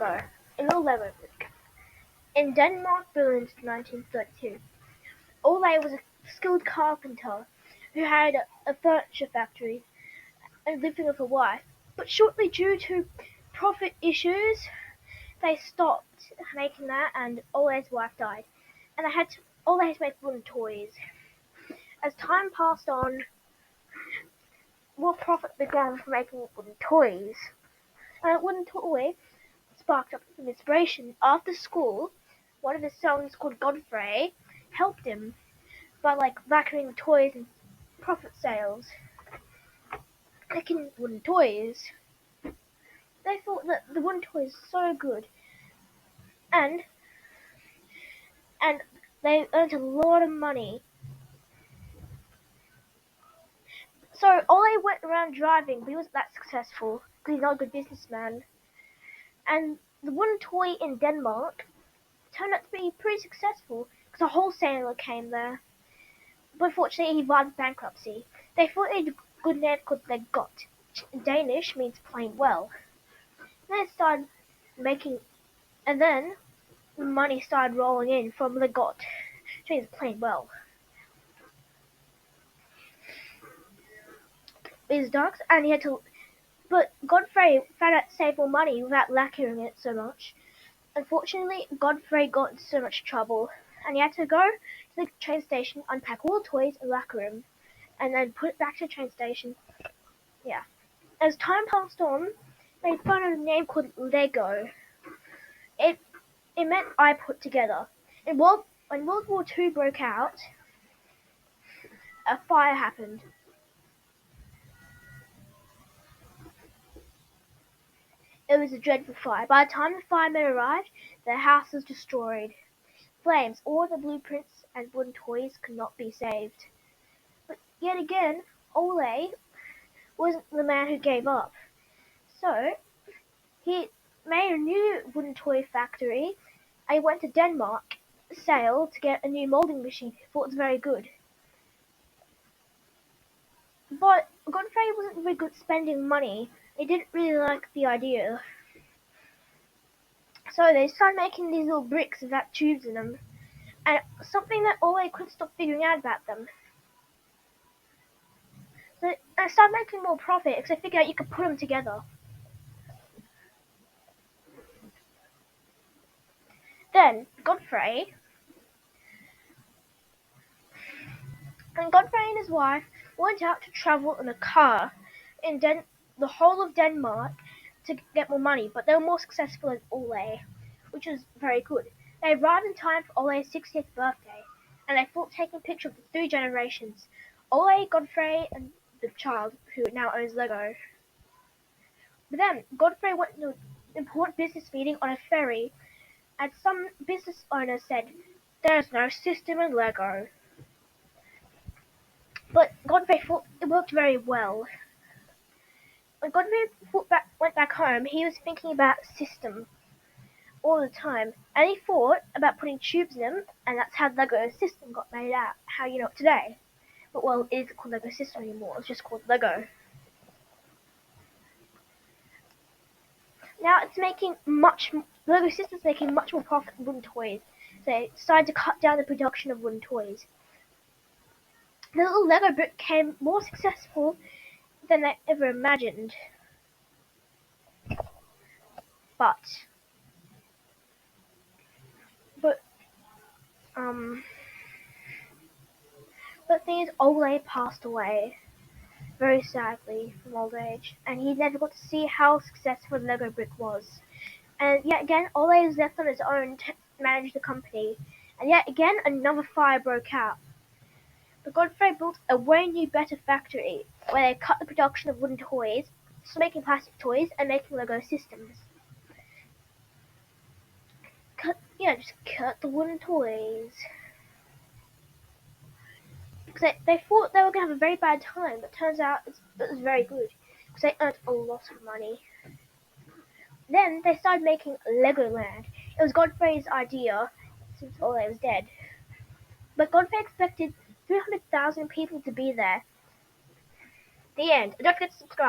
Lego, in the Lego book. In Denmark, Billund, 1932, Ole was a skilled carpenter who had a furniture factory and living with a wife. But shortly, due to profit issues, they stopped making that, and Ole's wife died. And Ole had to make wooden toys. As time passed on, more profit began from making wooden toys. And a wooden toy sparked up some inspiration. After school, one of his sons called Godfrey helped him by vacuuming toys and profit sales, making wooden toys. They thought that the wooden toys were so good, and and they earned a lot of money. So Ole went around driving, but he wasn't that successful because he's not a good businessman. And the wooden toy in Denmark turned out to be pretty successful because a wholesaler came there. But unfortunately, he filed bankruptcy. They thought they had a good name called Legot, which in Danish means plain well. Then it started making, and then money started rolling in from Legot, which means plain well. It was dark, and he had to. But Godfrey found out to save more money without lacquering it so much. Unfortunately, Godfrey got into so much trouble, and he had to go to the train station, unpack all the toys, and lacquer them, and then put it back to the train station. Yeah. As time passed on, they found a name called Lego. It meant I put together. When World War II broke out, a fire happened. It was a dreadful fire. By the time the firemen arrived, their house was destroyed. Flames, all the blueprints and wooden toys could not be saved. But yet again, Ole wasn't the man who gave up. So, he made a new wooden toy factory, and he went to Denmark, sale, to get a new molding machine. He thought it was very good. But Godfrey wasn't very good spending money. He didn't really like the idea. So they started making these little bricks without tubes in them. And something that Ole couldn't stop figuring out about them. So I started making more profit because I figured out you could put them together. Then Godfrey and his wife went out to travel in a car in the whole of Denmark to get more money, but they were more successful than Ole, which was very good. They arrived in time for Ole's 60th birthday, and they thought taking pictures of the three generations, Ole, Godfrey, and the child who now owns Lego. But then Godfrey went to an important business meeting on a ferry, and some business owner said, "There's no system in Lego." But Godfrey thought it worked very well. When Godfrey went back home, he was thinking about system all the time, and he thought about putting tubes in them, and that's how the Lego system got made out, how you know it today. But well, it isn't called Lego system anymore, it's just called Lego. Now Lego system's making much more profit than wooden toys, so they decided to cut down the production of wooden toys. The little Lego brick became more successful than they ever imagined. But the thing is, Ole passed away very sadly from old age, and he never got to see how successful the Lego brick was. And yet again, Ole was left on his own to manage the company, and yet again another fire broke out. But Godfrey built a way new, better factory where they cut the production of wooden toys, so making plastic toys and making Lego systems. Just cut the wooden toys. Because they thought they were going to have a very bad time, but turns out it was very good, because they earned a lot of money. Then they started making Legoland. It was Godfrey's idea, since Ole was dead. But Godfrey expected 300,000 people to be there. The end. And don't forget to subscribe.